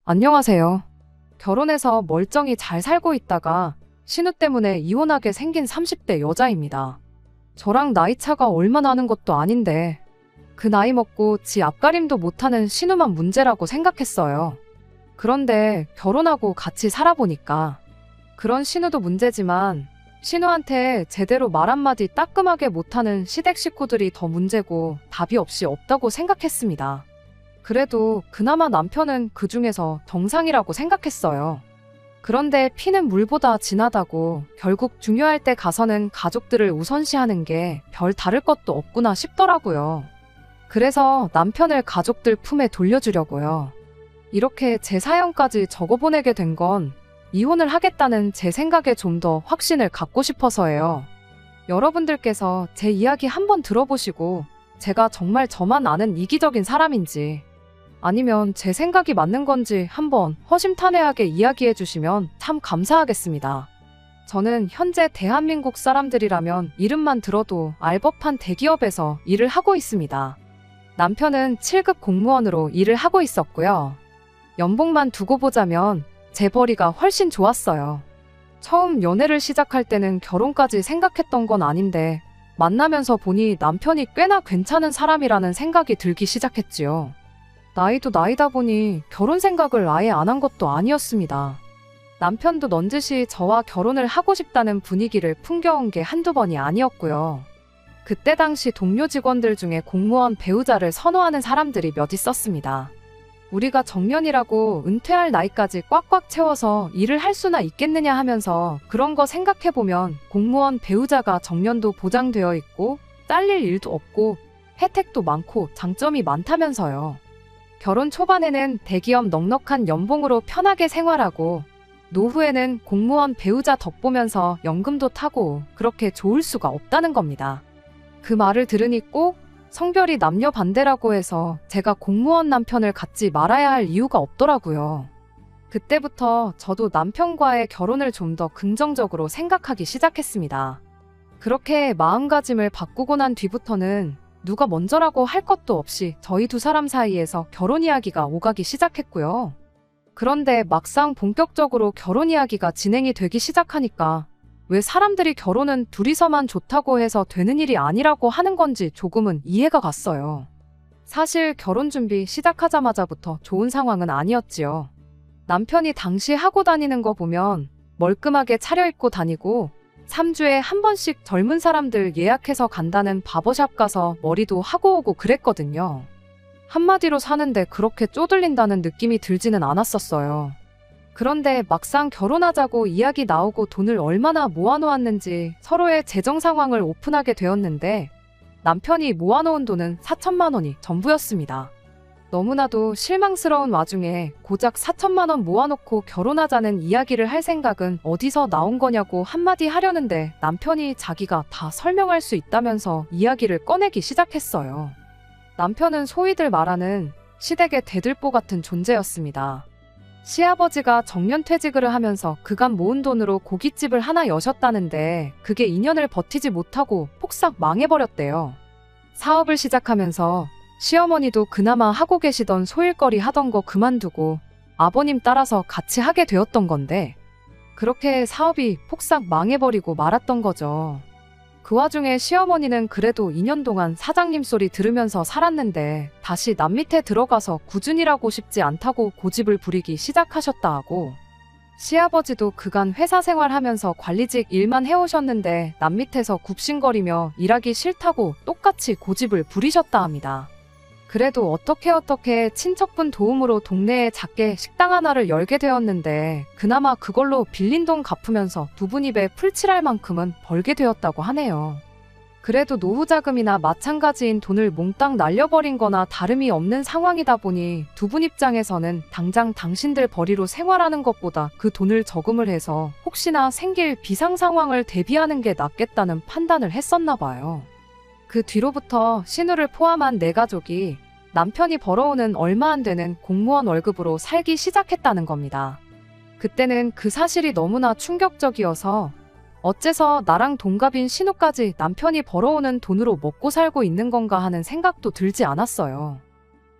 안녕하세요. 결혼해서 멀쩡히 잘 살고 있다가 신우 때문에 이혼하게 생긴 30대 여자입니다. 저랑 나이 차가 얼마 나는 것도 아닌데 그 나이 먹고 지 앞가림도 못하는 신우만 문제라고 생각했어요. 그런데 결혼하고 같이 살아보니까 그런 신우도 문제지만 신우한테 제대로 말 한마디 따끔하게 못하는 시댁 식구들이 더 문제고 답이 없이 없다고 생각했습니다. 그래도 그나마 남편은 그 중에서 정상이라고 생각했어요. 그런데 피는 물보다 진하다고 결국 중요할 때 가서는 가족들을 우선시하는 게 별 다를 것도 없구나 싶더라고요. 그래서 남편을 가족들 품에 돌려주려고요. 이렇게 제 사연까지 적어보내게 된 건 이혼을 하겠다는 제 생각에 좀 더 확신을 갖고 싶어서예요. 여러분들께서 제 이야기 한번 들어보시고 제가 정말 저만 아는 이기적인 사람인지 아니면 제 생각이 맞는 건지 한번 허심탄회하게 이야기해 주시면 참 감사하겠습니다. 저는 현재 대한민국 사람들이라면 이름만 들어도 알 법한 대기업에서 일을 하고 있습니다. 남편은 7급 공무원으로 일을 하고 있었고요. 연봉만 두고 보자면 재벌이가 훨씬 좋았어요. 처음 연애를 시작할 때는 결혼까지 생각했던 건 아닌데 만나면서 보니 남편이 꽤나 괜찮은 사람이라는 생각이 들기 시작했지요. 나이도 나이다 보니 결혼 생각을 아예 안 한 것도 아니었습니다. 남편도 넌지시 저와 결혼을 하고 싶다는 분위기를 풍겨온 게 한두 번이 아니었고요. 그때 당시 동료 직원들 중에 공무원 배우자를 선호하는 사람들이 몇 있었습니다. 우리가 정년이라고 은퇴할 나이까지 꽉꽉 채워서 일을 할 수나 있겠느냐 하면서 그런 거 생각해보면 공무원 배우자가 정년도 보장되어 있고 잘릴 일도 없고 혜택도 많고 장점이 많다면서요. 결혼 초반에는 대기업 넉넉한 연봉으로 편하게 생활하고 노후에는 공무원 배우자 덕보면서 연금도 타고 그렇게 좋을 수가 없다는 겁니다. 그 말을 들으니 꼭 성별이 남녀 반대라고 해서 제가 공무원 남편을 갖지 말아야 할 이유가 없더라고요. 그때부터 저도 남편과의 결혼을 좀 더 긍정적으로 생각하기 시작했습니다. 그렇게 마음가짐을 바꾸고 난 뒤부터는 누가 먼저라고 할 것도 없이 저희 두 사람 사이에서 결혼 이야기가 오가기 시작했고요. 그런데 막상 본격적으로 결혼 이야기가 진행이 되기 시작하니까 왜 사람들이 결혼은 둘이서만 좋다고 해서 되는 일이 아니라고 하는 건지 조금은 이해가 갔어요. 사실 결혼 준비 시작하자마자부터 좋은 상황은 아니었지요. 남편이 당시 하고 다니는 거 보면 멀끔하게 차려입고 다니고 3주에 한 번씩 젊은 사람들 예약해서 간다는 바버샵 가서 머리도 하고 오고 그랬거든요. 한마디로 사는데 그렇게 쪼들린다는 느낌이 들지는 않았었어요. 그런데 막상 결혼하자고 이야기 나오고 돈을 얼마나 모아놓았는지 서로의 재정 상황을 오픈하게 되었는데 남편이 모아놓은 돈은 4천만 원이 전부였습니다. 너무나도 실망스러운 와중에 고작 4천만 원 모아놓고 결혼하자는 이야기를 할 생각은 어디서 나온 거냐고 한마디 하려는데 남편이 자기가 다 설명할 수 있다면서 이야기를 꺼내기 시작했어요. 남편은 소위들 말하는 시댁의 대들보 같은 존재였습니다. 시아버지가 정년퇴직을 하면서 그간 모은 돈으로 고깃집을 하나 여셨다는데 그게 2년을 버티지 못하고 폭삭 망해버렸대요. 사업을 시작하면서 시어머니도 그나마 하고 계시던 소일거리 하던 거 그만두고 아버님 따라서 같이 하게 되었던 건데 그렇게 사업이 폭삭 망해버리고 말았던 거죠. 그 와중에 시어머니는 그래도 2년 동안 사장님 소리 들으면서 살았는데 다시 남 밑에 들어가서 꾸준히라고 싶지 않다고 고집을 부리기 시작하셨다 하고 시아버지도 그간 회사 생활하면서 관리직 일만 해오셨는데 남 밑에서 굽신거리며 일하기 싫다고 똑같이 고집을 부리셨다 합니다. 그래도 어떻게 친척분 도움으로 동네에 작게 식당 하나를 열게 되었는데 그나마 그걸로 빌린 돈 갚으면서 두 분 입에 풀칠할 만큼은 벌게 되었다고 하네요. 그래도 노후 자금이나 마찬가지인 돈을 몽땅 날려버린 거나 다름이 없는 상황이다 보니 두 분 입장에서는 당장 당신들 벌이로 생활하는 것보다 그 돈을 저금을 해서 혹시나 생길 비상 상황을 대비하는 게 낫겠다는 판단을 했었나 봐요. 그 뒤로부터 신우를 포함한 네 가족이 남편이 벌어오는 얼마 안 되는 공무원 월급으로 살기 시작했다는 겁니다. 그때는 그 사실이 너무나 충격적이어서 어째서 나랑 동갑인 신우까지 남편이 벌어오는 돈으로 먹고 살고 있는 건가 하는 생각도 들지 않았어요.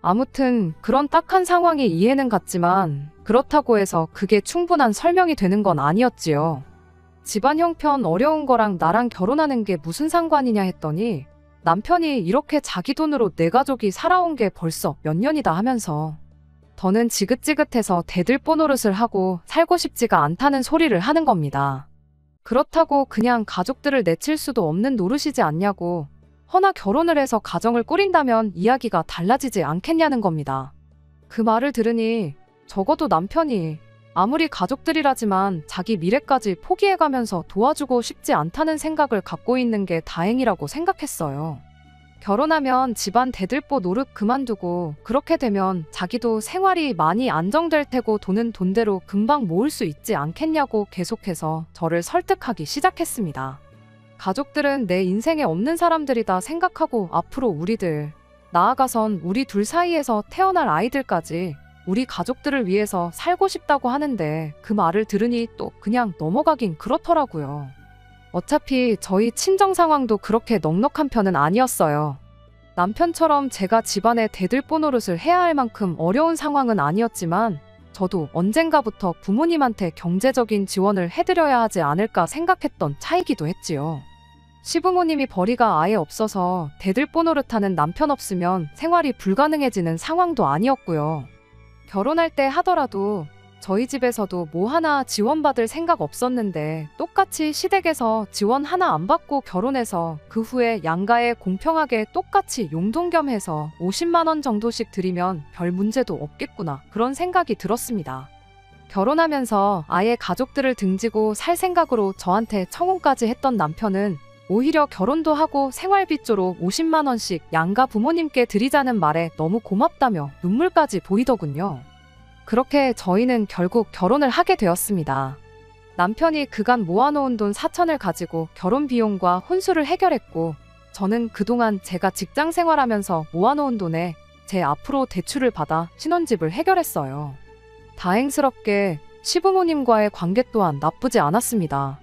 아무튼 그런 딱한 상황이 이해는 갔지만 그렇다고 해서 그게 충분한 설명이 되는 건 아니었지요. 집안 형편 어려운 거랑 나랑 결혼하는 게 무슨 상관이냐 했더니 남편이 이렇게 자기 돈으로 내 가족이 살아온 게 벌써 몇 년이다 하면서 더는 지긋지긋해서 대들보 노릇을 하고 살고 싶지가 않다는 소리를 하는 겁니다. 그렇다고 그냥 가족들을 내칠 수도 없는 노릇이지 않냐고, 허나 결혼을 해서 가정을 꾸린다면 이야기가 달라지지 않겠냐는 겁니다. 그 말을 들으니 적어도 남편이 아무리 가족들이라지만 자기 미래까지 포기해가면서 도와주고 싶지 않다는 생각을 갖고 있는 게 다행이라고 생각했어요. 결혼하면 집안 대들보 노릇 그만두고 그렇게 되면 자기도 생활이 많이 안정될 테고 돈은 돈대로 금방 모을 수 있지 않겠냐고 계속해서 저를 설득하기 시작했습니다. 가족들은 내 인생에 없는 사람들이다 생각하고 앞으로 우리들, 나아가선 우리 둘 사이에서 태어날 아이들까지 우리 가족들을 위해서 살고 싶다고 하는데 그 말을 들으니 또 그냥 넘어가긴 그렇더라고요. 어차피 저희 친정 상황도 그렇게 넉넉한 편은 아니었어요. 남편처럼 제가 집안에 대들보 노릇을 해야 할 만큼 어려운 상황은 아니었지만 저도 언젠가부터 부모님한테 경제적인 지원을 해드려야 하지 않을까 생각했던 차이기도 했지요. 시부모님이 벌이가 아예 없어서 대들보 노릇하는 남편 없으면 생활이 불가능해지는 상황도 아니었고요. 결혼할 때 하더라도 저희 집에서도 뭐 하나 지원받을 생각 없었는데 똑같이 시댁에서 지원 하나 안 받고 결혼해서 그 후에 양가에 공평하게 똑같이 용돈 겸 해서 50만 원 정도씩 드리면 별 문제도 없겠구나, 그런 생각이 들었습니다. 결혼하면서 아예 가족들을 등지고 살 생각으로 저한테 청혼까지 했던 남편은 오히려 결혼도 하고 생활비 쪽으로 50만 원씩 양가 부모님께 드리자는 말에 너무 고맙다며 눈물까지 보이더군요. 그렇게 저희는 결국 결혼을 하게 되었습니다. 남편이 그간 모아놓은 돈 4천을 가지고 결혼 비용과 혼수를 해결했고, 저는 그동안 제가 직장 생활하면서 모아놓은 돈에 제 앞으로 대출을 받아 신혼집을 해결했어요. 다행스럽게 시부모님과의 관계 또한 나쁘지 않았습니다.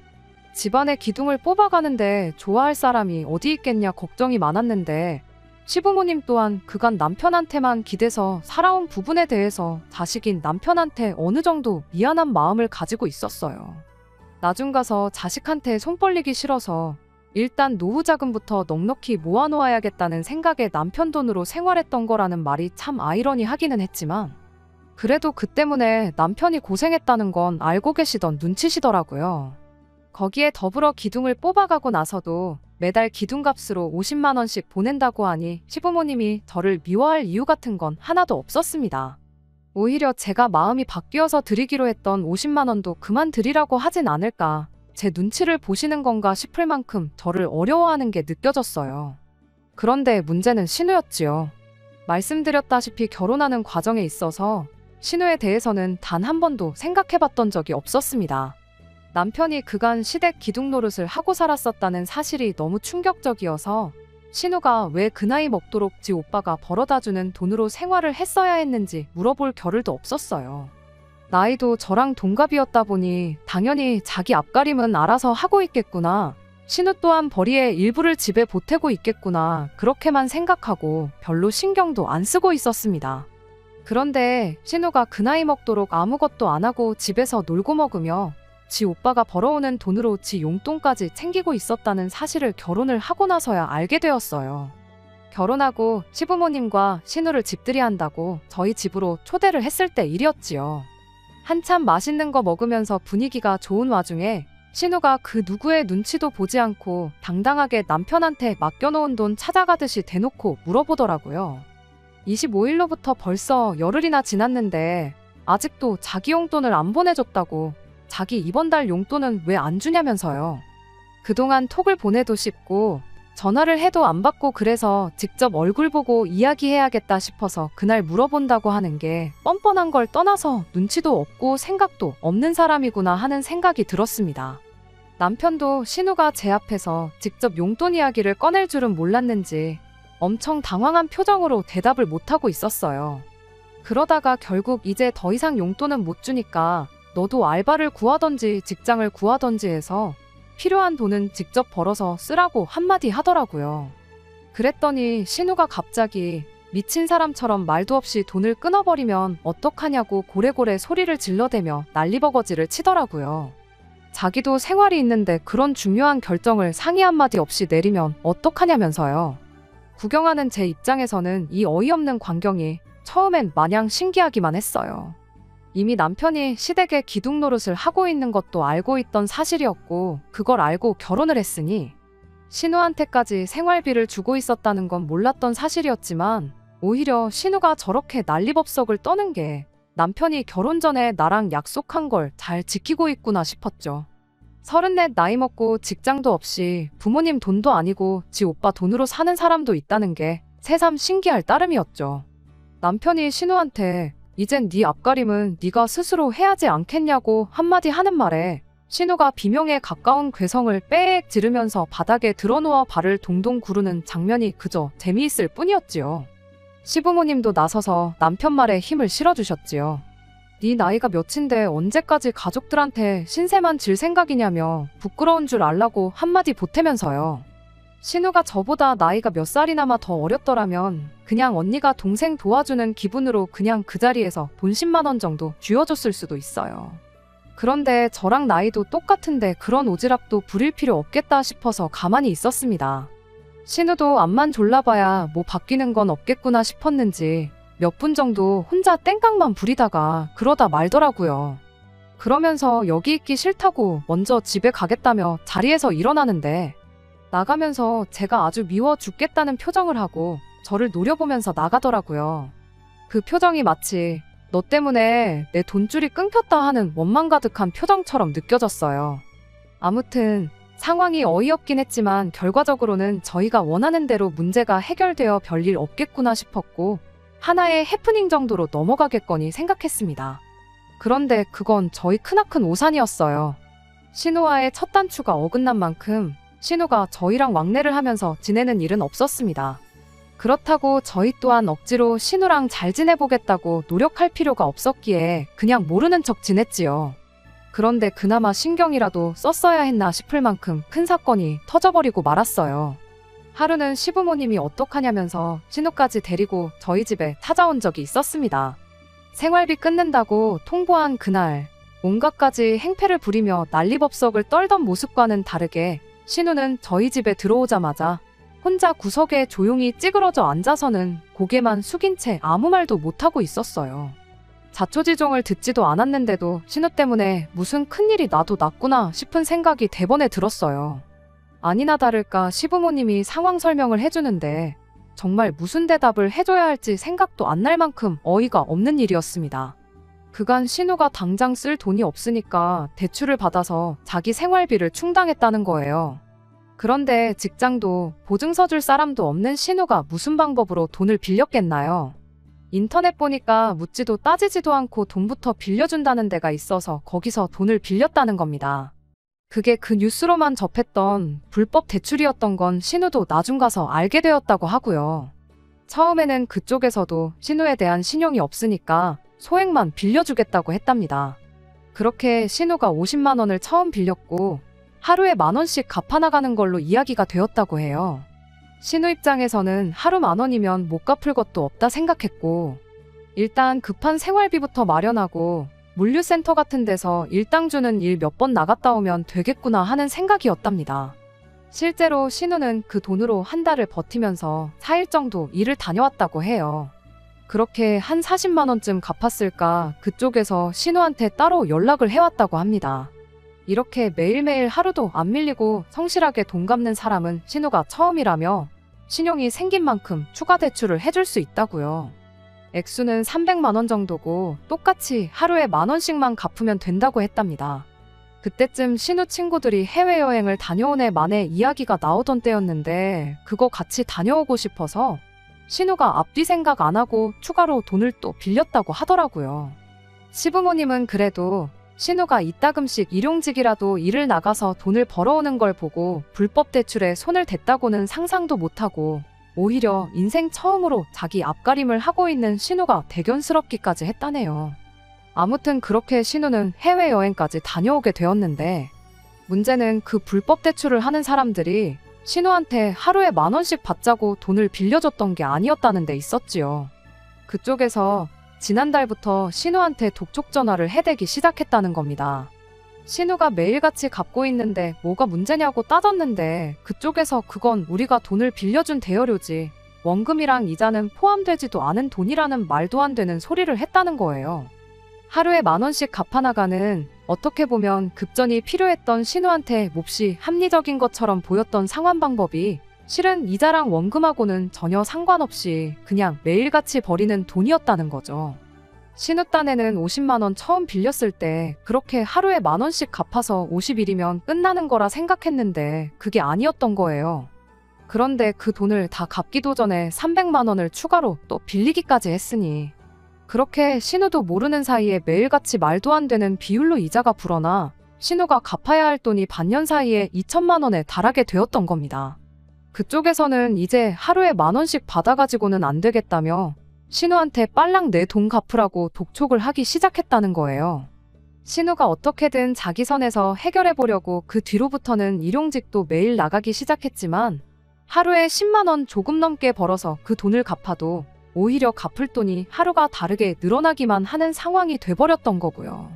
집안의 기둥을 뽑아가는데 좋아할 사람이 어디 있겠냐 걱정이 많았는데, 시부모님 또한 그간 남편한테만 기대서 살아온 부분에 대해서 자식인 남편한테 어느 정도 미안한 마음을 가지고 있었어요. 나중 가서 자식한테 손 벌리기 싫어서 일단 노후 자금부터 넉넉히 모아놓아야겠다는 생각에 남편 돈으로 생활했던 거라는 말이 참 아이러니하기는 했지만, 그래도 그 때문에 남편이 고생했다는 건 알고 계시던 눈치시더라고요. 거기에 더불어 기둥을 뽑아가고 나서도 매달 기둥값으로 50만 원씩 보낸다고 하니 시부모님이 저를 미워할 이유 같은 건 하나도 없었습니다. 오히려 제가 마음이 바뀌어서 드리기로 했던 50만 원도 그만 드리라고 하진 않을까, 제 눈치를 보시는 건가 싶을 만큼 저를 어려워하는 게 느껴졌어요. 그런데 문제는 신우였지요. 말씀드렸다시피 결혼하는 과정에 있어서 신우에 대해서는 단 한 번도 생각해봤던 적이 없었습니다. 남편이 그간 시댁 기둥 노릇을 하고 살았었다는 사실이 너무 충격적이어서 신우가 왜 그 나이 먹도록 지 오빠가 벌어다주는 돈으로 생활을 했어야 했는지 물어볼 겨를도 없었어요. 나이도 저랑 동갑이었다 보니 당연히 자기 앞가림은 알아서 하고 있겠구나, 신우 또한 벌이의 일부를 집에 보태고 있겠구나, 그렇게만 생각하고 별로 신경도 안 쓰고 있었습니다. 그런데 신우가 그 나이 먹도록 아무것도 안 하고 집에서 놀고 먹으며 지 오빠가 벌어오는 돈으로 지 용돈까지 챙기고 있었다는 사실을 결혼을 하고 나서야 알게 되었어요. 결혼하고 시부모님과 신우를 집들이 한다고 저희 집으로 초대를 했을 때 일이었지요. 한참 맛있는 거 먹으면서 분위기가 좋은 와중에 신우가 그 누구의 눈치도 보지 않고 당당하게 남편한테 맡겨놓은 돈 찾아가듯이 대놓고 물어보더라고요. 25일로부터 벌써 열흘이나 지났는데 아직도 자기 용돈을 안 보내줬다고, 자기 이번 달 용돈은 왜 안 주냐면서요. 그동안 톡을 보내도 싶고 전화를 해도 안 받고 그래서 직접 얼굴 보고 이야기해야겠다 싶어서 그날 물어본다고 하는 게 뻔뻔한 걸 떠나서 눈치도 없고 생각도 없는 사람이구나 하는 생각이 들었습니다. 남편도 신우가 제 앞에서 직접 용돈 이야기를 꺼낼 줄은 몰랐는지 엄청 당황한 표정으로 대답을 못하고 있었어요. 그러다가 결국 이제 더 이상 용돈은 못 주니까 너도 알바를 구하던지 직장을 구하던지 해서 필요한 돈은 직접 벌어서 쓰라고 한마디 하더라고요. 그랬더니 신우가 갑자기 미친 사람처럼 말도 없이 돈을 끊어버리면 어떡하냐고 고래고래 소리를 질러대며 난리버거지를 치더라고요. 자기도 생활이 있는데 그런 중요한 결정을 상의 한마디 없이 내리면 어떡하냐면서요. 구경하는 제 입장에서는 이 어이없는 광경이 처음엔 마냥 신기하기만 했어요. 이미 남편이 시댁에 기둥 노릇을 하고 있는 것도 알고 있던 사실이었고, 그걸 알고 결혼을 했으니 신우한테까지 생활비를 주고 있었다는 건 몰랐던 사실이었지만, 오히려 신우가 저렇게 난리법석을 떠는 게 남편이 결혼 전에 나랑 약속한 걸 잘 지키고 있구나 싶었죠. 34 나이 먹고 직장도 없이 부모님 돈도 아니고 지 오빠 돈으로 사는 사람도 있다는 게 새삼 신기할 따름이었죠. 남편이 신우한테 이젠 네 앞가림은 네가 스스로 해야지 않겠냐고 한마디 하는 말에 신우가 비명에 가까운 괴성을 빼액 지르면서 바닥에 드러누워 발을 동동 구르는 장면이 그저 재미있을 뿐이었지요. 시부모님도 나서서 남편 말에 힘을 실어주셨지요. 네 나이가 몇인데 언제까지 가족들한테 신세만 질 생각이냐며 부끄러운 줄 알라고 한마디 보태면서요. 신우가 저보다 나이가 몇 살이나마 더 어렸더라면 그냥 언니가 동생 도와주는 기분으로 그냥 그 자리에서 돈 10만 원 정도 쥐어줬을 수도 있어요. 그런데 저랑 나이도 똑같은데 그런 오지랖도 부릴 필요 없겠다 싶어서 가만히 있었습니다. 신우도 앞만 졸라봐야 뭐 바뀌는 건 없겠구나 싶었는지 몇 분 정도 혼자 땡깡만 부리다가 그러다 말더라고요. 그러면서 여기 있기 싫다고 먼저 집에 가겠다며 자리에서 일어나는데, 나가면서 제가 아주 미워 죽겠다는 표정을 하고 저를 노려보면서 나가더라고요. 그 표정이 마치 너 때문에 내 돈줄이 끊겼다 하는 원망 가득한 표정처럼 느껴졌어요. 아무튼 상황이 어이없긴 했지만 결과적으로는 저희가 원하는 대로 문제가 해결되어 별일 없겠구나 싶었고, 하나의 해프닝 정도로 넘어가겠거니 생각했습니다. 그런데 그건 저희 크나큰 오산이었어요. 신우와의 첫 단추가 어긋난 만큼 신우가 저희랑 왕래를 하면서 지내는 일은 없었습니다. 그렇다고 저희 또한 억지로 신우랑 잘 지내보겠다고 노력할 필요가 없었기에 그냥 모르는 척 지냈지요. 그런데 그나마 신경이라도 썼어야 했나 싶을 만큼 큰 사건이 터져버리고 말았어요. 하루는 시부모님이 어떡하냐면서 신우까지 데리고 저희 집에 찾아온 적이 있었습니다. 생활비 끊는다고 통보한 그날, 온갖가지 행패를 부리며 난리법석을 떨던 모습과는 다르게 신우는 저희 집에 들어오자마자 혼자 구석에 조용히 찌그러져 앉아서는 고개만 숙인 채 아무 말도 못하고 있었어요. 자초지종을 듣지도 않았는데도 신우 때문에 무슨 큰일이 나도 났구나 싶은 생각이 대번에 들었어요. 아니나 다를까 시부모님이 상황 설명을 해주는데 정말 무슨 대답을 해줘야 할지 생각도 안 날 만큼 어이가 없는 일이었습니다. 그간 신우가 당장 쓸 돈이 없으니까 대출을 받아서 자기 생활비를 충당했다는 거예요. 그런데 직장도 보증서 줄 사람도 없는 신우가 무슨 방법으로 돈을 빌렸겠나요? 인터넷 보니까 묻지도 따지지도 않고 돈부터 빌려준다는 데가 있어서 거기서 돈을 빌렸다는 겁니다. 그게 그 뉴스로만 접했던 불법 대출이었던 건 신우도 나중 가서 알게 되었다고 하고요. 처음에는 그쪽에서도 신우에 대한 신용이 없으니까 소액만 빌려주겠다고 했답니다. 그렇게 신우가 50만 원을 처음 빌렸고 하루에 10,000원씩 갚아나가는 걸로 이야기가 되었다고 해요. 신우 입장에서는 하루 10,000원이면 못 갚을 것도 없다 생각했고, 일단 급한 생활비부터 마련하고 물류센터 같은 데서 일당 주는 일 몇 번 나갔다 오면 되겠구나 하는 생각이었답니다. 실제로 신우는 그 돈으로 한 달을 버티면서 4일 정도 일을 다녀왔다고 해요. 그렇게 한 40만 원쯤 갚았을까 그쪽에서 신우한테 따로 연락을 해왔다고 합니다. 이렇게 매일매일 하루도 안 밀리고 성실하게 돈 갚는 사람은 신우가 처음이라며 신용이 생긴 만큼 추가 대출을 해줄 수 있다고요. 액수는 300만 원 정도고 똑같이 하루에 10,000원씩만 갚으면 된다고 했답니다. 그때쯤 신우 친구들이 해외여행을 다녀온 애 만에 이야기가 나오던 때였는데 그거 같이 다녀오고 싶어서 신우가 앞뒤 생각 안 하고 추가로 돈을 또 빌렸다고 하더라고요. 시부모님은 그래도 신우가 이따금씩 일용직이라도 일을 나가서 돈을 벌어오는 걸 보고 불법 대출에 손을 댔다고는 상상도 못하고 오히려 인생 처음으로 자기 앞가림을 하고 있는 신우가 대견스럽기까지 했다네요. 아무튼 그렇게 신우는 해외여행까지 다녀오게 되었는데 문제는 그 불법 대출을 하는 사람들이 신우한테 하루에 10,000원씩 받자고 돈을 빌려줬던 게 아니었다는 데 있었지요. 그쪽에서 지난달부터 신우한테 독촉 전화를 해대기 시작했다는 겁니다. 신우가 매일같이 갚고 있는데 뭐가 문제냐고 따졌는데 그쪽에서 그건 우리가 돈을 빌려준 대여료지 원금이랑 이자는 포함되지도 않은 돈이라는 말도 안 되는 소리를 했다는 거예요. 하루에 10,000원씩 갚아나가는 어떻게 보면 급전이 필요했던 신우한테 몹시 합리적인 것처럼 보였던 상환 방법이 실은 이자랑 원금하고는 전혀 상관없이 그냥 매일같이 버리는 돈이었다는 거죠. 신우 딴에는 50만 원 처음 빌렸을 때 그렇게 하루에 10,000원씩 갚아서 50일이면 끝나는 거라 생각했는데 그게 아니었던 거예요. 그런데 그 돈을 다 갚기도 전에 300만 원을 추가로 또 빌리기까지 했으니 그렇게 신우도 모르는 사이에 매일같이 말도 안 되는 비율로 이자가 불어나 신우가 갚아야 할 돈이 반년 사이에 2천만 원에 달하게 되었던 겁니다. 그쪽에서는 이제 하루에 10,000원씩 받아가지고는 안 되겠다며 신우한테 빨랑 내 돈 갚으라고 독촉을 하기 시작했다는 거예요. 신우가 어떻게든 자기 선에서 해결해보려고 그 뒤로부터는 일용직도 매일 나가기 시작했지만 하루에 10만 원 조금 넘게 벌어서 그 돈을 갚아도 오히려 갚을 돈이 하루가 다르게 늘어나기만 하는 상황이 돼버렸던 거고요.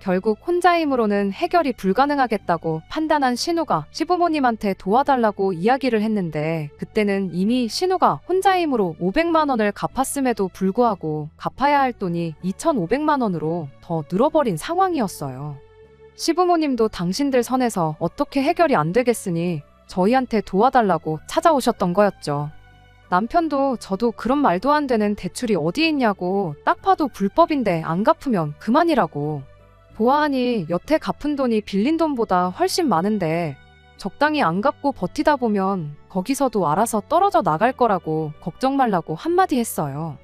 결국 혼자 힘으로는 해결이 불가능하겠다고 판단한 신우가 시부모님한테 도와달라고 이야기를 했는데 그때는 이미 신우가 혼자 힘으로 500만 원을 갚았음에도 불구하고 갚아야 할 돈이 2,500만 원으로 더 늘어버린 상황이었어요. 시부모님도 당신들 선에서 어떻게 해결이 안 되겠으니 저희한테 도와달라고 찾아오셨던 거였죠. 남편도 저도 그런 말도 안 되는 대출이 어디 있냐고 딱 봐도 불법인데 안 갚으면 그만이라고. 보아하니 여태 갚은 돈이 빌린 돈보다 훨씬 많은데 적당히 안 갚고 버티다 보면 거기서도 알아서 떨어져 나갈 거라고 걱정 말라고 한마디 했어요.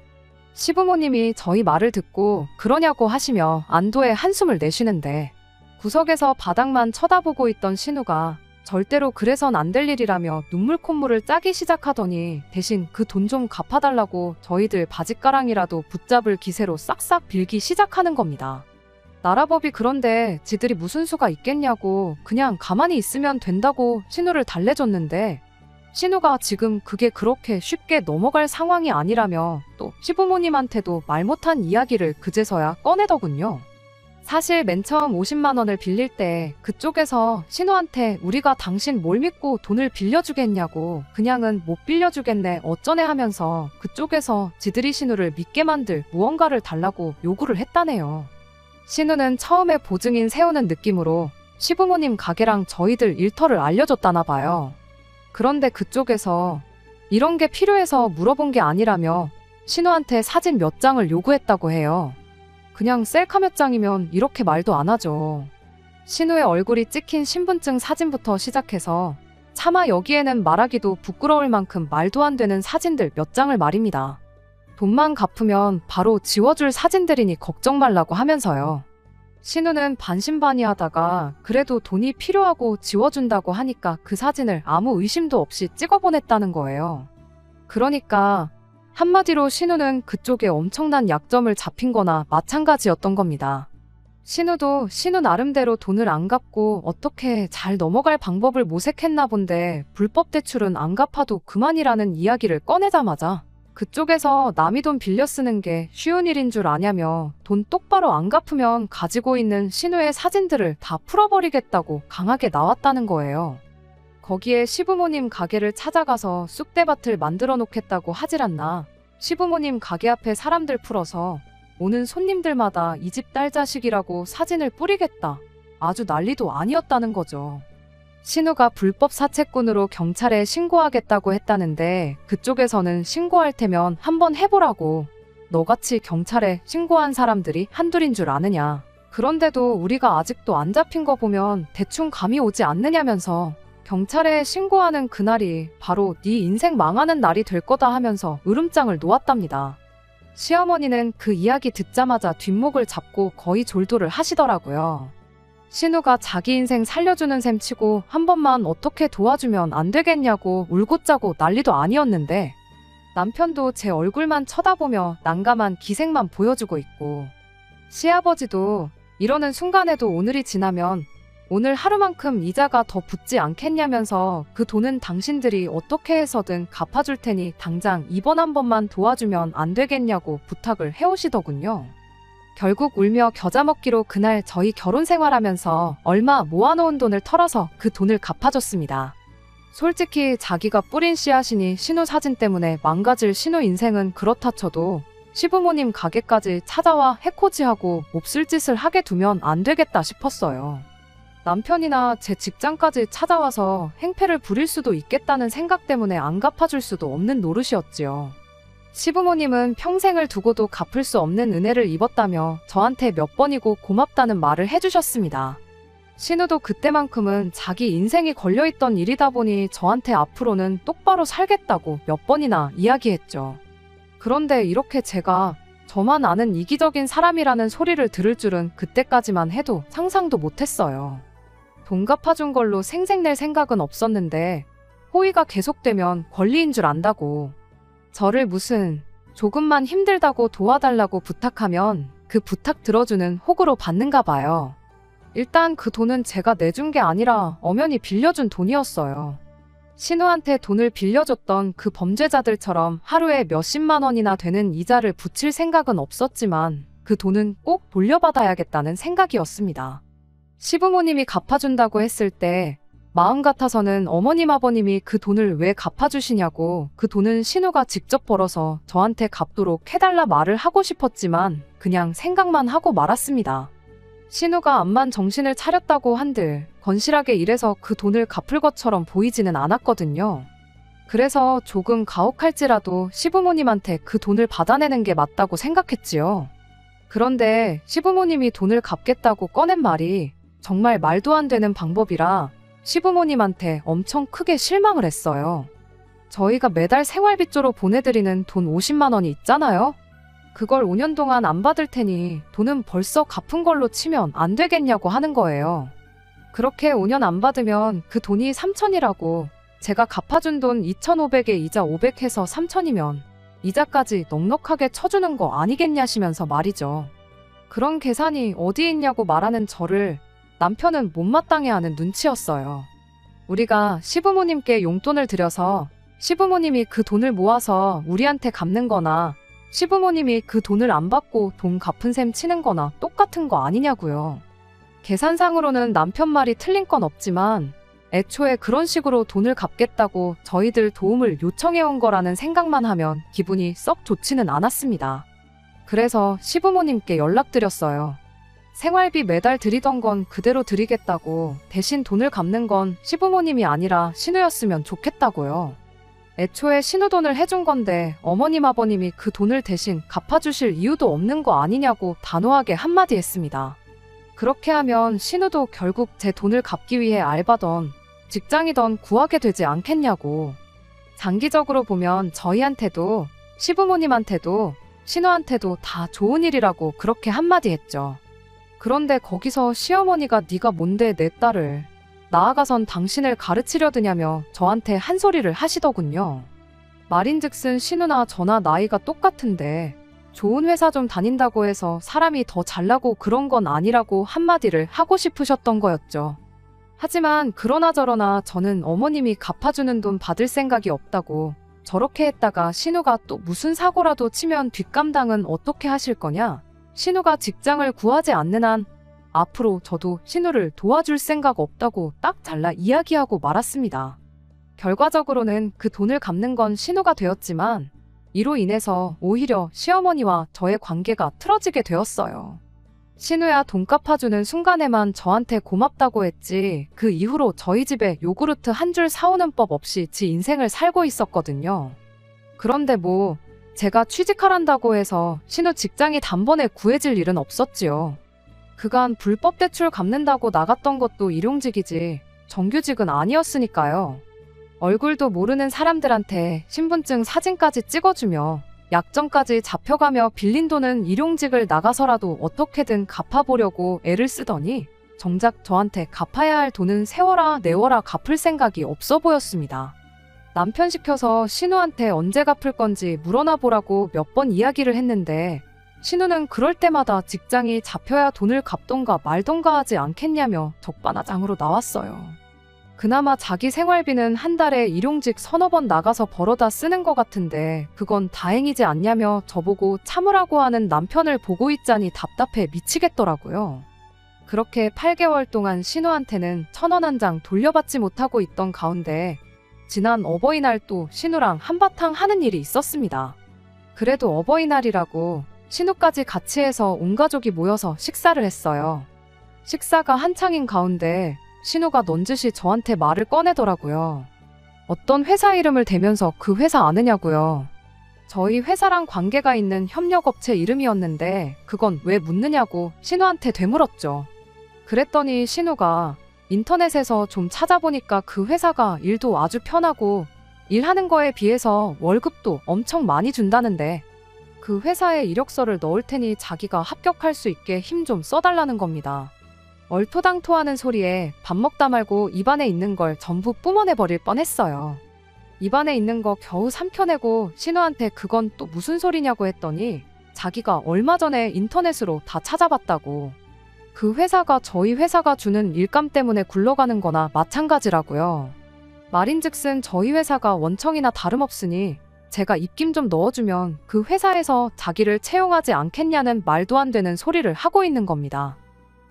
시부모님이 저희 말을 듣고 그러냐고 하시며 안도의 한숨을 내쉬는데 구석에서 바닥만 쳐다보고 있던 신우가 절대로 그래선 안 될 일이라며 눈물 콧물을 짜기 시작하더니 대신 그 돈 좀 갚아달라고 저희들 바짓가랑이라도 붙잡을 기세로 싹싹 빌기 시작하는 겁니다. 나라법이 그런데 지들이 무슨 수가 있겠냐고 그냥 가만히 있으면 된다고 신우를 달래줬는데 신우가 지금 그게 그렇게 쉽게 넘어갈 상황이 아니라며 또 시부모님한테도 말 못한 이야기를 그제서야 꺼내더군요. 사실 맨 처음 50만 원을 빌릴 때 그쪽에서 신우한테 우리가 당신 뭘 믿고 돈을 빌려주겠냐고 그냥은 못 빌려주겠네 어쩌네 하면서 그쪽에서 지들이 신우를 믿게 만들 무언가를 달라고 요구를 했다네요. 신우는 처음에 보증인 세우는 느낌으로 시부모님 가게랑 저희들 일터를 알려줬다나 봐요. 그런데 그쪽에서 이런 게 필요해서 물어본 게 아니라며 신우한테 사진 몇 장을 요구했다고 해요. 그냥 셀카 몇 장이면 이렇게 말도 안 하죠. 신우의 얼굴이 찍힌 신분증 사진부터 시작해서 차마 여기에는 말하기도 부끄러울 만큼 말도 안 되는 사진들 몇 장을 말입니다. 돈만 갚으면 바로 지워줄 사진들이니 걱정 말라고 하면서요. 신우는 반신반의하다가 그래도 돈이 필요하고 지워준다고 하니까 그 사진을 아무 의심도 없이 찍어보냈다는 거예요. 그러니까 한마디로 신우는 그쪽에 엄청난 약점을 잡힌 거나 마찬가지였던 겁니다. 신우도 신우 나름대로 돈을 안 갚고 어떻게 잘 넘어갈 방법을 모색했나 본데 불법 대출은 안 갚아도 그만이라는 이야기를 꺼내자마자 그쪽에서 남이 돈 빌려 쓰는 게 쉬운 일인 줄 아냐며 돈 똑바로 안 갚으면 가지고 있는 신우의 사진들을 다 풀어버리겠다고 강하게 나왔다는 거예요. 거기에 시부모님 가게를 찾아가서 쑥대밭을 만들어 놓겠다고 하질 않나. 시부모님 가게 앞에 사람들 풀어서 오는 손님들마다 이 집 딸 자식이라고 사진을 뿌리겠다. 아주 난리도 아니었다는 거죠. 신우가 불법 사채꾼으로 경찰에 신고하겠다고 했다는데 그쪽에서는 신고할 테면 한번 해보라고. 너같이 경찰에 신고한 사람들이 한둘인 줄 아느냐. 그런데도 우리가 아직도 안 잡힌 거 보면 대충 감이 오지 않느냐면서 경찰에 신고하는 그날이 바로 네 인생 망하는 날이 될 거다 하면서 으름장을 놓았답니다. 시어머니는 그 이야기 듣자마자 뒷목을 잡고 거의 졸도를 하시더라고요. 신우가 자기 인생 살려주는 셈 치고 한 번만 어떻게 도와주면 안 되겠냐고 울고짜고 난리도 아니었는데 남편도 제 얼굴만 쳐다보며 난감한 기색만 보여주고 있고 시아버지도 이러는 순간에도 오늘이 지나면 오늘 하루만큼 이자가 더 붙지 않겠냐면서 그 돈은 당신들이 어떻게 해서든 갚아줄 테니 당장 이번 한 번만 도와주면 안 되겠냐고 부탁을 해오시더군요. 결국 울며 겨자 먹기로 그날 저희 결혼 생활하면서 얼마 모아놓은 돈을 털어서 그 돈을 갚아줬습니다. 솔직히 자기가 뿌린 씨앗이니 신우 사진 때문에 망가질 신우 인생은 그렇다 쳐도 시부모님 가게까지 찾아와 해코지하고 몹쓸 짓을 하게 두면 안 되겠다 싶었어요. 남편이나 제 직장까지 찾아와서 행패를 부릴 수도 있겠다는 생각 때문에 안 갚아줄 수도 없는 노릇이었지요. 시부모님은 평생을 두고도 갚을 수 없는 은혜를 입었다며 저한테 몇 번이고 고맙다는 말을 해주셨습니다. 신우도 그때만큼은 자기 인생이 걸려있던 일이다 보니 저한테 앞으로는 똑바로 살겠다고 몇 번이나 이야기했죠. 그런데 이렇게 제가 저만 아는 이기적인 사람이라는 소리를 들을 줄은 그때까지만 해도 상상도 못했어요. 돈 갚아준 걸로 생색낼 생각은 없었는데 호의가 계속되면 권리인 줄 안다고. 저를 무슨 조금만 힘들다고 도와달라고 부탁하면 그 부탁 들어주는 호구로 받는가 봐요. 일단 그 돈은 제가 내준 게 아니라 엄연히 빌려준 돈이었어요. 신우한테 돈을 빌려줬던 그 범죄자들처럼 하루에 몇십만 원이나 되는 이자를 붙일 생각은 없었지만 그 돈은 꼭 돌려받아야겠다는 생각이었습니다. 시부모님이 갚아준다고 했을 때 마음 같아서는 어머님 아버님이 그 돈을 왜 갚아주시냐고 그 돈은 신우가 직접 벌어서 저한테 갚도록 해달라 말을 하고 싶었지만 그냥 생각만 하고 말았습니다. 신우가 암만 정신을 차렸다고 한들 건실하게 일해서 그 돈을 갚을 것처럼 보이지는 않았거든요. 그래서 조금 가혹할지라도 시부모님한테 그 돈을 받아내는 게 맞다고 생각했지요. 그런데 시부모님이 돈을 갚겠다고 꺼낸 말이 정말 말도 안 되는 방법이라 시부모님한테 엄청 크게 실망을 했어요. 저희가 매달 생활비조로 보내드리는 돈 50만 원이 있잖아요. 그걸 5년 동안 안 받을 테니 돈은 벌써 갚은 걸로 치면 안 되겠냐고 하는 거예요. 그렇게 5년 안 받으면 그 돈이 3천이라고 제가 갚아준 돈 2,500에 이자 500 해서 3천이면 이자까지 넉넉하게 쳐주는 거 아니겠냐시면서 말이죠. 그런 계산이 어디 있냐고 말하는 저를 남편은 못마땅해하는 눈치였어요. 우리가 시부모님께 용돈을 드려서 시부모님이 그 돈을 모아서 우리한테 갚는 거나 시부모님이 그 돈을 안 받고 돈 갚은 셈 치는 거나 똑같은 거 아니냐고요. 계산상으로는 남편 말이 틀린 건 없지만 애초에 그런 식으로 돈을 갚겠다고 저희들 도움을 요청해온 거라는 생각만 하면 기분이 썩 좋지는 않았습니다. 그래서 시부모님께 연락드렸어요. 생활비 매달 드리던 건 그대로 드리겠다고 대신 돈을 갚는 건 시부모님이 아니라 신우였으면 좋겠다고요. 애초에 신우 돈을 해준 건데 어머님 아버님이 그 돈을 대신 갚아주실 이유도 없는 거 아니냐고 단호하게 한마디 했습니다. 그렇게 하면 신우도 결국 제 돈을 갚기 위해 알바던 직장이던 구하게 되지 않겠냐고. 장기적으로 보면 저희한테도 시부모님한테도 신우한테도 다 좋은 일이라고 그렇게 한마디 했죠. 그런데 거기서 시어머니가 네가 뭔데 내 딸을 나아가선 당신을 가르치려 드냐며 저한테 한 소리를 하시더군요. 말인즉슨 신우나 저나 나이가 똑같은데 좋은 회사 좀 다닌다고 해서 사람이 더 잘나고 그런 건 아니라고 한마디를 하고 싶으셨던 거였죠. 하지만 그러나 저러나 저는 어머님이 갚아주는 돈 받을 생각이 없다고 저렇게 했다가 신우가 또 무슨 사고라도 치면 뒷감당은 어떻게 하실 거냐? 신우가 직장을 구하지 않는 한 앞으로 저도 신우를 도와줄 생각 없다고 딱 잘라 이야기하고 말았습니다. 결과적으로는 그 돈을 갚는 건 신우가 되었지만 이로 인해서 오히려 시어머니와 저의 관계가 틀어지게 되었어요. 신우야 돈 갚아주는 순간에만 저한테 고맙다고 했지 그 이후로 저희 집에 요구르트 한 줄 사오는 법 없이 지 인생을 살고 있었거든요. 그런데 뭐 제가 취직하란다고 해서 신우 직장이 단번에 구해질 일은 없었지요. 그간 불법 대출 갚는다고 나갔던 것도 일용직이지 정규직은 아니었으니까요. 얼굴도 모르는 사람들한테 신분증 사진까지 찍어주며 약정까지 잡혀가며 빌린 돈은 일용직을 나가서라도 어떻게든 갚아보려고 애를 쓰더니 정작 저한테 갚아야 할 돈은 세워라 내워라 갚을 생각이 없어 보였습니다. 남편 시켜서 신우한테 언제 갚을 건지 물어나 보라고 몇 번 이야기를 했는데 신우는 그럴 때마다 직장이 잡혀야 돈을 갚던가 말던가 하지 않겠냐며 적반하장으로 나왔어요. 그나마 자기 생활비는 한 달에 일용직 서너 번 나가서 벌어다 쓰는 것 같은데 그건 다행이지 않냐며 저보고 참으라고 하는 남편을 보고 있자니 답답해 미치겠더라고요. 그렇게 8개월 동안 신우한테는 1,000원 한 장 돌려받지 못하고 있던 가운데 지난 어버이날 또 신우랑 한바탕 하는 일이 있었습니다. 그래도 어버이날이라고 신우까지 같이 해서 온 가족이 모여서 식사를 했어요. 식사가 한창인 가운데 신우가 넌지시 저한테 말을 꺼내더라고요. 어떤 회사 이름을 대면서 그 회사 아느냐고요. 저희 회사랑 관계가 있는 협력업체 이름이었는데 그건 왜 묻느냐고 신우한테 되물었죠. 그랬더니 신우가 인터넷에서 좀 찾아보니까 그 회사가 일도 아주 편하고 일하는 거에 비해서 월급도 엄청 많이 준다는데 그 회사에 이력서를 넣을 테니 자기가 합격할 수 있게 힘 좀 써달라는 겁니다. 얼토당토하는 소리에 밥 먹다 말고 입안에 있는 걸 전부 뿜어내버릴 뻔했어요. 입안에 있는 거 겨우 삼켜내고 신우한테 그건 또 무슨 소리냐고 했더니 자기가 얼마 전에 인터넷으로 다 찾아봤다고. 그 회사가 저희 회사가 주는 일감 때문에 굴러가는 거나 마찬가지라고요. 말인즉슨 저희 회사가 원청이나 다름없으니 제가 입김 좀 넣어주면 그 회사에서 자기를 채용하지 않겠냐는 말도 안 되는 소리를 하고 있는 겁니다.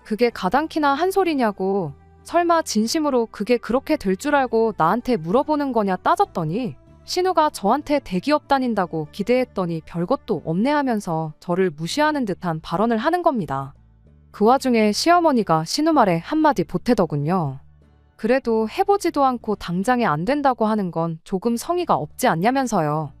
그게 가당키나 한 소리냐고, 설마 진심으로 그게 그렇게 될 줄 알고 나한테 물어보는 거냐 따졌더니 신우가 저한테 대기업 다닌다고 기대했더니 별것도 없네 하면서 저를 무시하는 듯한 발언을 하는 겁니다. 그 와중에 시어머니가 신우 말에 한마디 보태더군요. 그래도 해보지도 않고 당장에 안 된다고 하는 건 조금 성의가 없지 않냐면서요.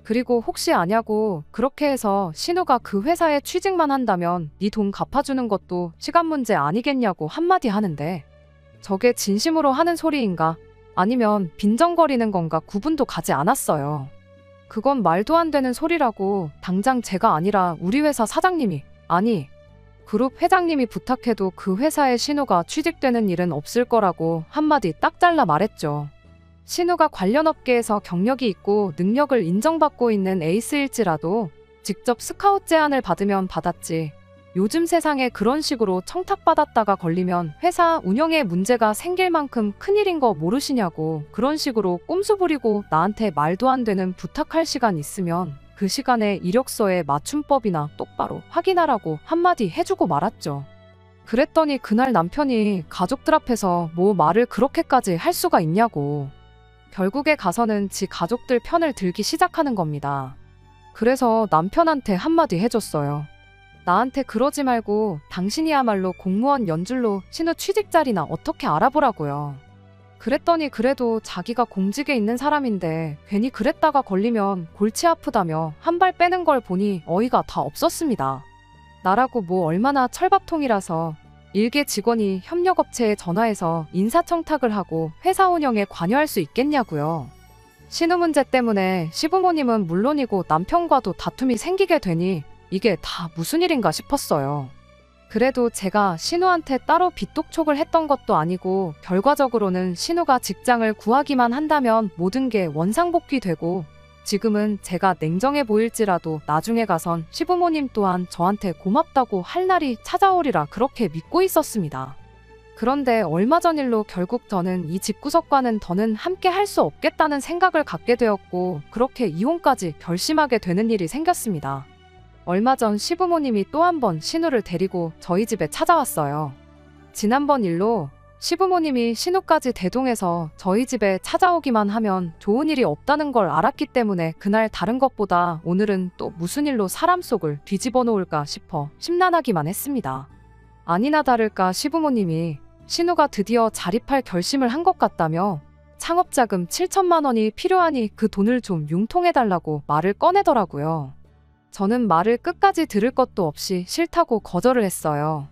그리고 혹시 아냐고 그렇게 해서 신우가 그 회사에 취직만 한다면 네 돈 갚아주는 것도 시간 문제 아니겠냐고 한마디 하는데 저게 진심으로 하는 소리인가 아니면 빈정거리는 건가 구분도 가지 않았어요. 그건 말도 안 되는 소리라고 당장 제가 아니라 우리 회사 사장님이 아니 그룹 회장님이 부탁해도 그 회사에 신우가 취직되는 일은 없을 거라고 한마디 딱 잘라 말했죠. 신우가 관련 업계에서 경력이 있고 능력을 인정받고 있는 에이스일지라도 직접 스카웃 제안을 받으면 받았지. 요즘 세상에 그런 식으로 청탁받았다가 걸리면 회사 운영에 문제가 생길 만큼 큰일인 거 모르시냐고 그런 식으로 꼼수 부리고 나한테 말도 안 되는 부탁할 시간 있으면 그 시간에 이력서에 맞춤법이나 똑바로 확인하라고 한마디 해주고 말았죠. 그랬더니 그날 남편이 가족들 앞에서 뭐 말을 그렇게까지 할 수가 있냐고. 결국에 가서는 지 가족들 편을 들기 시작하는 겁니다. 그래서 남편한테 한마디 해줬어요. 나한테 그러지 말고 당신이야말로 공무원 연줄로 신우 취직 자리나 어떻게 알아보라고요. 그랬더니 그래도 자기가 공직에 있는 사람인데 괜히 그랬다가 걸리면 골치 아프다며 한 발 빼는 걸 보니 어이가 다 없었습니다. 나라고 뭐 얼마나 철밥통이라서 일개 직원이 협력업체에 전화해서 인사청탁을 하고 회사 운영에 관여할 수 있겠냐고요. 신우 문제 때문에 시부모님은 물론이고 남편과도 다툼이 생기게 되니 이게 다 무슨 일인가 싶었어요. 그래도 제가 신우한테 따로 빚독촉을 했던 것도 아니고 결과적으로는 신우가 직장을 구하기만 한다면 모든 게 원상복귀되고 지금은 제가 냉정해 보일지라도 나중에 가선 시부모님 또한 저한테 고맙다고 할 날이 찾아오리라 그렇게 믿고 있었습니다. 그런데 얼마 전 일로 결국 저는 이 집구석과는 더는 함께 할 수 없겠다는 생각을 갖게 되었고 그렇게 이혼까지 결심하게 되는 일이 생겼습니다. 얼마 전 시부모님이 또 한 번 신우를 데리고 저희 집에 찾아왔어요. 지난번 일로 시부모님이 신우까지 대동해서 저희 집에 찾아오기만 하면 좋은 일이 없다는 걸 알았기 때문에 그날 다른 것보다 오늘은 또 무슨 일로 사람 속을 뒤집어 놓을까 싶어 심란하기만 했습니다. 아니나 다를까 시부모님이 신우가 드디어 자립할 결심을 한 것 같다며 창업자금 7천만 원이 필요하니 그 돈을 좀 융통해달라고 말을 꺼내더라고요. 저는 말을 끝까지 들을 것도 없이 싫다고 거절을 했어요.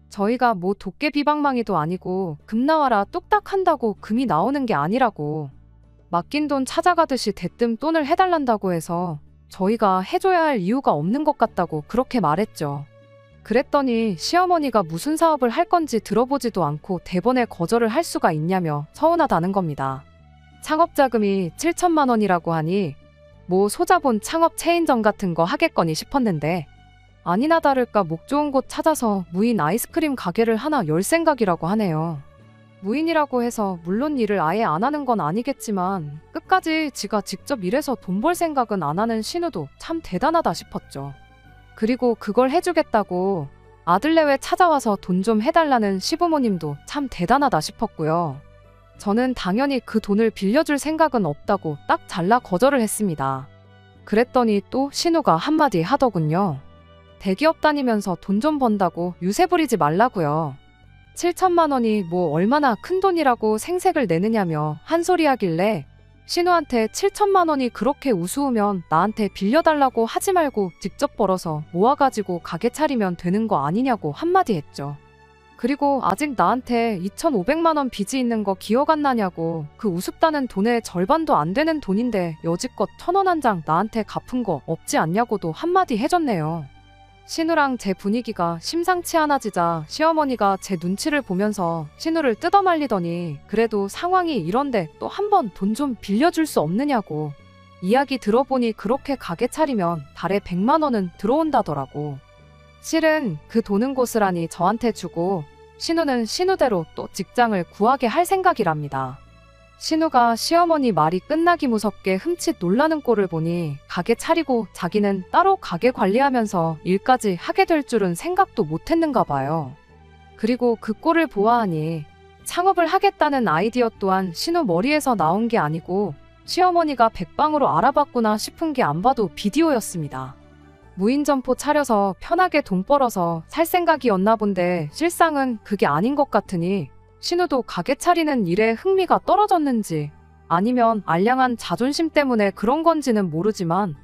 저희가 뭐 도깨비방망이도 아니고 금 나와라 뚝딱 한다고 금이 나오는 게 아니라고. 맡긴 돈 찾아가듯이 대뜸 돈을 해달란다고 해서 저희가 해줘야 할 이유가 없는 것 같다고 그렇게 말했죠. 그랬더니 시어머니가 무슨 사업을 할 건지 들어보지도 않고 대번에 거절을 할 수가 있냐며 서운하다는 겁니다. 창업자금이 7천만 원이라고 하니 뭐 소자본 창업 체인점 같은 거 하겠거니 싶었는데 아니나 다를까 목 좋은 곳 찾아서 무인 아이스크림 가게를 하나 열 생각이라고 하네요. 무인이라고 해서 물론 일을 아예 안 하는 건 아니겠지만 끝까지 지가 직접 일해서 돈 벌 생각은 안 하는 신우도 참 대단하다 싶었죠. 그리고 그걸 해주겠다고 아들 내외 찾아와서 돈 좀 해달라는 시부모님도 참 대단하다 싶었고요. 저는 당연히 그 돈을 빌려줄 생각은 없다고 딱 잘라 거절을 했습니다. 그랬더니 또 신우가 한마디 하더군요. 대기업 다니면서 돈 좀 번다고 유세 부리지 말라고요. 7천만 원이 뭐 얼마나 큰 돈이라고 생색을 내느냐며 한 소리 하길래 신우한테 7천만 원이 그렇게 우스우면 나한테 빌려달라고 하지 말고 직접 벌어서 모아가지고 가게 차리면 되는 거 아니냐고 한마디 했죠. 그리고 아직 나한테 2,500만 원 빚이 있는 거 기억 안 나냐고 그 우습다는 돈의 절반도 안 되는 돈인데 여지껏 1,000원 한 장 나한테 갚은 거 없지 않냐고도 한마디 해줬네요. 신우랑 제 분위기가 심상치 않아지자 시어머니가 제 눈치를 보면서 신우를 뜯어말리더니 그래도 상황이 이런데 또 한 번 돈 좀 빌려줄 수 없느냐고. 이야기 들어보니 그렇게 가게 차리면 달에 100만 원은 들어온다더라고. 실은 그 돈은 고스란히 저한테 주고 신우는 신우대로 또 직장을 구하게 할 생각이랍니다. 신우가 시어머니 말이 끝나기 무섭게 흠칫 놀라는 꼴을 보니 가게 차리고 자기는 따로 가게 관리하면서 일까지 하게 될 줄은 생각도 못했는가 봐요. 그리고 그 꼴을 보아하니 창업을 하겠다는 아이디어 또한 신우 머리에서 나온 게 아니고 시어머니가 백방으로 알아봤구나 싶은 게 안 봐도 비디오였습니다. 무인 점포 차려서 편하게 돈 벌어서 살 생각이었나 본데 실상은 그게 아닌 것 같으니 신우도 가게 차리는 일에 흥미가 떨어졌는지 아니면 알량한 자존심 때문에 그런 건지는 모르지만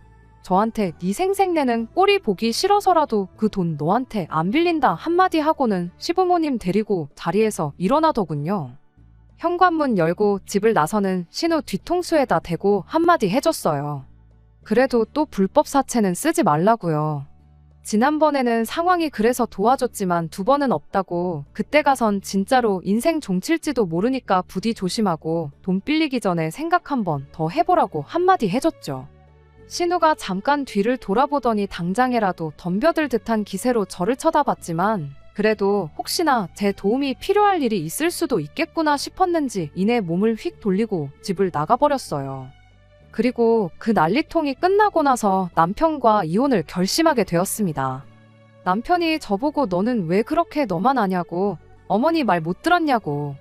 저한테 네 생색내는 꼴이 보기 싫어서라도 그 돈 너한테 안 빌린다 한마디 하고는 시부모님 데리고 자리에서 일어나더군요. 현관문 열고 집을 나서는 신우 뒤통수에다 대고 한마디 해줬어요. 그래도 또 불법 사채는 쓰지 말라고요. 지난번에는 상황이 그래서 도와줬지만 두 번은 없다고 그때 가선 진짜로 인생 종칠지도 모르니까 부디 조심하고 돈 빌리기 전에 생각 한번 더 해보라고 한마디 해줬죠. 신우가 잠깐 뒤를 돌아보더니 당장에라도 덤벼들 듯한 기세로 저를 쳐다봤지만 그래도 혹시나 제 도움이 필요할 일이 있을 수도 있겠구나 싶었는지 이내 몸을 휙 돌리고 집을 나가버렸어요. 그리고 그 난리통이 끝나고 나서 남편과 이혼을 결심하게 되었습니다. 남편이 저보고 너는 왜 그렇게 너만 아냐고 어머니 말 못 들었냐고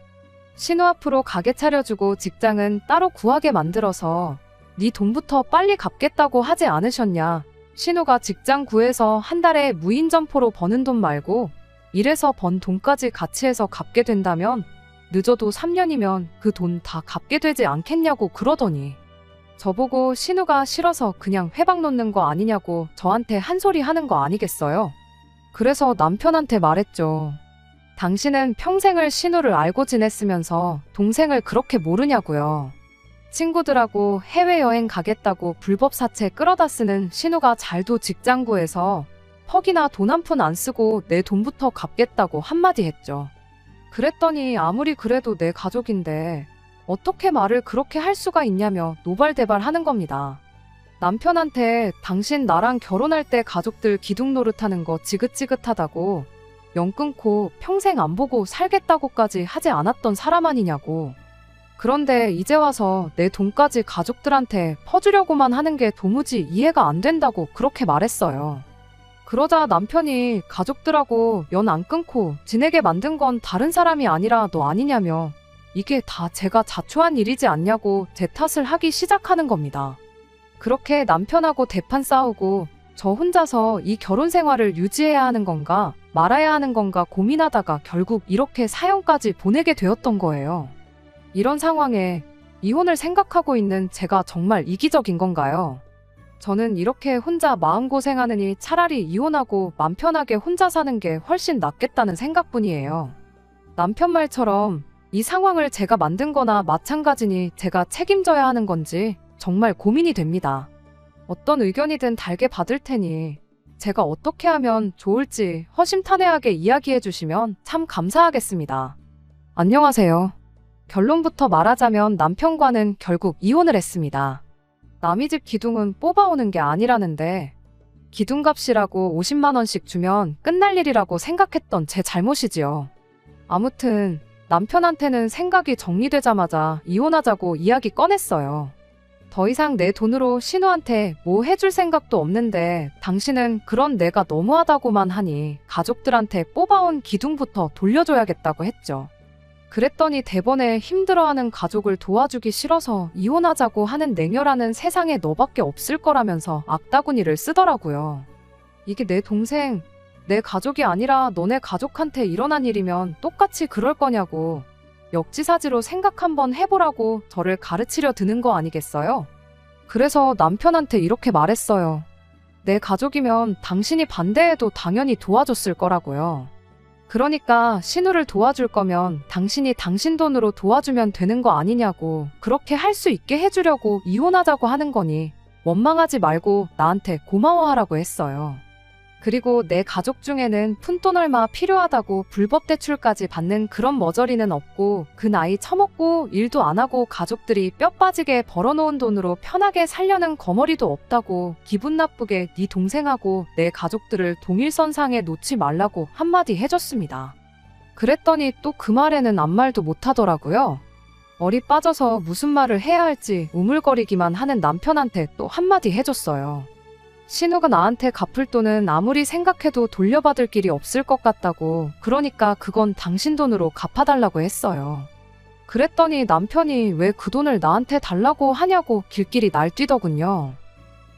신우 앞으로 가게 차려주고 직장은 따로 구하게 만들어서 네 돈부터 빨리 갚겠다고 하지 않으셨냐. 신우가 직장 구해서 한 달에 무인 점포로 버는 돈 말고 일해서 번 돈까지 같이 해서 갚게 된다면 늦어도 3년이면 그 돈 다 갚게 되지 않겠냐고 그러더니 저보고 신우가 싫어서 그냥 회방 놓는 거 아니냐고 저한테 한 소리 하는 거 아니겠어요? 그래서 남편한테 말했죠. 당신은 평생을 신우를 알고 지냈으면서 동생을 그렇게 모르냐고요. 친구들하고 해외여행 가겠다고 불법 사채 끌어다 쓰는 신우가 잘도 직장 구해서 퍽이나 돈 한 푼 안 쓰고 내 돈부터 갚겠다고 한마디 했죠. 그랬더니 아무리 그래도 내 가족인데 어떻게 말을 그렇게 할 수가 있냐며 노발대발 하는 겁니다. 남편한테 당신 나랑 결혼할 때 가족들 기둥 노릇하는 거 지긋지긋하다고 연 끊고 평생 안 보고 살겠다고까지 하지 않았던 사람 아니냐고. 그런데 이제 와서 내 돈까지 가족들한테 퍼주려고만 하는 게 도무지 이해가 안 된다고 그렇게 말했어요. 그러자 남편이 가족들하고 연 안 끊고 지내게 만든 건 다른 사람이 아니라 너 아니냐며 이게 다 제가 자초한 일이지 않냐고 제 탓을 하기 시작하는 겁니다. 그렇게 남편하고 대판 싸우고 저 혼자서 이 결혼 생활을 유지해야 하는 건가 말아야 하는 건가 고민하다가 결국 이렇게 사연까지 보내게 되었던 거예요. 이런 상황에 이혼을 생각하고 있는 제가 정말 이기적인 건가요? 저는 이렇게 혼자 마음고생하느니 차라리 이혼하고 맘 편하게 혼자 사는 게 훨씬 낫겠다는 생각뿐이에요. 남편 말처럼 이 상황을 제가 만든 거나 마찬가지니 제가 책임져야 하는 건지 정말 고민이 됩니다. 어떤 의견이든 달게 받을 테니 제가 어떻게 하면 좋을지 허심탄회하게 이야기해 주시면 참 감사하겠습니다. 안녕하세요. 결론부터 말하자면 남편과는 결국 이혼을 했습니다. 남의 집 기둥은 뽑아오는 게 아니라는데 기둥값이라고 50만 원씩 주면 끝날 일이라고 생각했던 제 잘못이지요. 아무튼 남편한테는 생각이 정리되자마자 이혼하자고 이야기 꺼냈어요. 더 이상 내 돈으로 신우한테 뭐 해줄 생각도 없는데 당신은 그런 내가 너무하다고만 하니 가족들한테 뽑아온 기둥부터 돌려줘야겠다고 했죠. 그랬더니 대번에 힘들어하는 가족을 도와주기 싫어서 이혼하자고 하는 냉혈하는 세상에 너밖에 없을 거라면서 악다구니를 쓰더라고요. 이게 내 동생, 내 가족이 아니라 너네 가족한테 일어난 일이면 똑같이 그럴 거냐고 역지사지로 생각 한번 해보라고 저를 가르치려 드는 거 아니겠어요? 그래서 남편한테 이렇게 말했어요. 내 가족이면 당신이 반대해도 당연히 도와줬을 거라고요. 그러니까 신우를 도와줄 거면 당신이 당신 돈으로 도와주면 되는 거 아니냐고 그렇게 할 수 있게 해주려고 이혼하자고 하는 거니 원망하지 말고 나한테 고마워하라고 했어요. 그리고 내 가족 중에는 푼돈 얼마 필요하다고 불법 대출까지 받는 그런 머저리는 없고 그 나이 처먹고 일도 안 하고 가족들이 뼈 빠지게 벌어놓은 돈으로 편하게 살려는 거머리도 없다고 기분 나쁘게 네 동생하고 내 가족들을 동일선상에 놓지 말라고 한마디 해줬습니다. 그랬더니 또 그 말에는 아무 말도 못하더라고요. 머리 빠져서 무슨 말을 해야 할지 우물거리기만 하는 남편한테 또 한마디 해줬어요. 신우가 나한테 갚을 돈은 아무리 생각해도 돌려받을 길이 없을 것 같다고 그러니까 그건 당신 돈으로 갚아달라고 했어요. 그랬더니 남편이 왜 그 돈을 나한테 달라고 하냐고 길길이 날뛰더군요.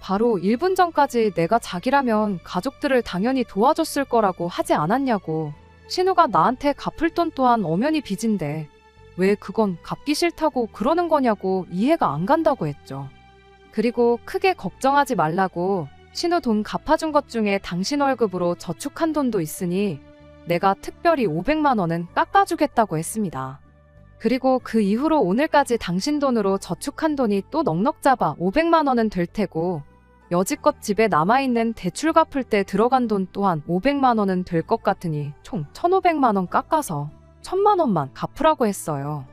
바로 1분 전까지 내가 자기라면 가족들을 당연히 도와줬을 거라고 하지 않았냐고 신우가 나한테 갚을 돈 또한 엄연히 빚인데 왜 그건 갚기 싫다고 그러는 거냐고 이해가 안 간다고 했죠. 그리고 크게 걱정하지 말라고 신우 돈 갚아준 것 중에 당신 월급으로 저축한 돈도 있으니 내가 특별히 500만 원은 깎아주겠다고 했습니다. 그리고 그 이후로 오늘까지 당신 돈으로 저축한 돈이 또 넉넉 잡아 500만 원은 될 테고 여지껏 집에 남아있는 대출 갚을 때 들어간 돈 또한 500만 원은 될 것 같으니 총 1,500만 원 깎아서 1,000만 원만 갚으라고 했어요.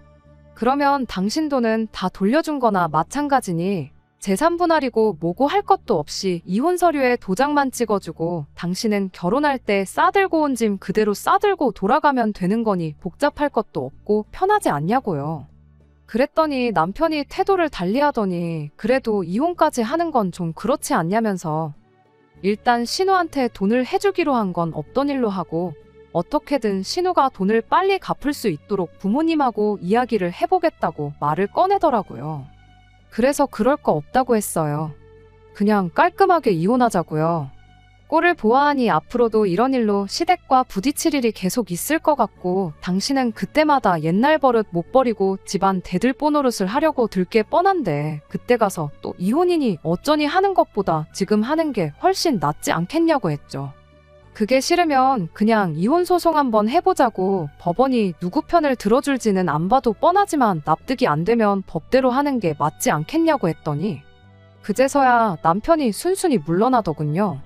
그러면 당신 돈은 다 돌려준 거나 마찬가지니 재산 분할이고 뭐고 할 것도 없이 이혼 서류에 도장만 찍어주고 당신은 결혼할 때 싸들고 온 짐 그대로 싸들고 돌아가면 되는 거니 복잡할 것도 없고 편하지 않냐고요. 그랬더니 남편이 태도를 달리하더니 그래도 이혼까지 하는 건 좀 그렇지 않냐면서 일단 신우한테 돈을 해주기로 한 건 없던 일로 하고 어떻게든 신우가 돈을 빨리 갚을 수 있도록 부모님하고 이야기를 해보겠다고 말을 꺼내더라고요. 그래서 그럴 거 없다고 했어요. 그냥 깔끔하게 이혼하자고요. 꼴을 보아하니 앞으로도 이런 일로 시댁과 부딪힐 일이 계속 있을 것 같고 당신은 그때마다 옛날 버릇 못 버리고 집안 대들보 노릇을 하려고 들 게 뻔한데 그때 가서 또 이혼이니 어쩌니 하는 것보다 지금 하는 게 훨씬 낫지 않겠냐고 했죠. 그게 싫으면 그냥 이혼 소송 한번 해보자고 법원이 누구 편을 들어줄지는 안 봐도 뻔하지만 납득이 안 되면 법대로 하는 게 맞지 않겠냐고 했더니 그제서야 남편이 순순히 물러나더군요.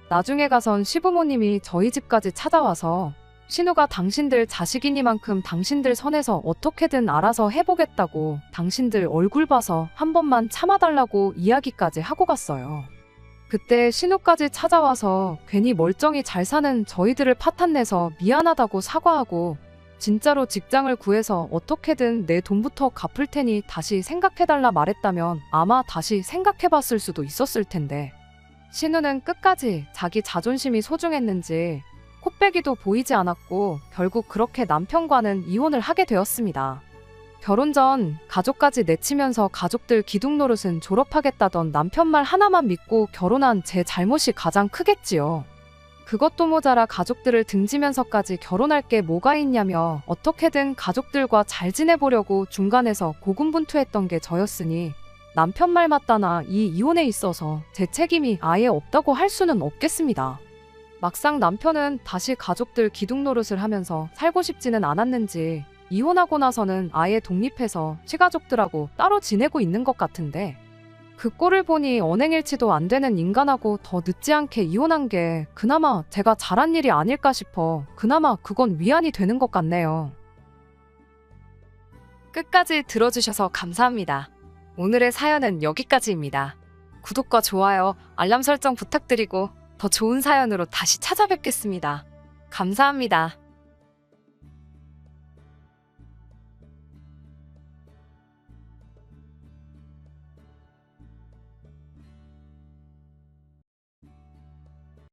나중에 가선 시부모님이 저희 집까지 찾아와서 신우가 당신들 자식이니만큼 당신들 선에서 어떻게든 알아서 해보겠다고 당신들 얼굴 봐서 한 번만 참아달라고 이야기까지 하고 갔어요. 그때 신우까지 찾아와서 괜히 멀쩡히 잘 사는 저희들을 파탄내서 미안하다고 사과하고 진짜로 직장을 구해서 어떻게든 내 돈부터 갚을 테니 다시 생각해달라 말했다면 아마 다시 생각해봤을 수도 있었을 텐데 신우는 끝까지 자기 자존심이 소중했는지 코빼기도 보이지 않았고 결국 그렇게 남편과는 이혼을 하게 되었습니다. 결혼 전 가족까지 내치면서 가족들 기둥 노릇은 졸업하겠다던 남편 말 하나만 믿고 결혼한 제 잘못이 가장 크겠지요. 그것도 모자라 가족들을 등지면서까지 결혼할 게 뭐가 있냐며 어떻게든 가족들과 잘 지내보려고 중간에서 고군분투했던 게 저였으니 남편 말 맞다나 이 이혼에 있어서 제 책임이 아예 없다고 할 수는 없겠습니다. 막상 남편은 다시 가족들 기둥 노릇을 하면서 살고 싶지는 않았는지 이혼하고 나서는 아예 독립해서 시가족들하고 따로 지내고 있는 것 같은데 그 꼴을 보니 언행일치도 안 되는 인간하고 더 늦지 않게 이혼한 게 그나마 제가 잘한 일이 아닐까 싶어 그나마 그건 위안이 되는 것 같네요. 끝까지 들어주셔서 감사합니다. 오늘의 사연은 여기까지입니다. 구독과 좋아요, 알람 설정 부탁드리고 더 좋은 사연으로 다시 찾아뵙겠습니다. 감사합니다.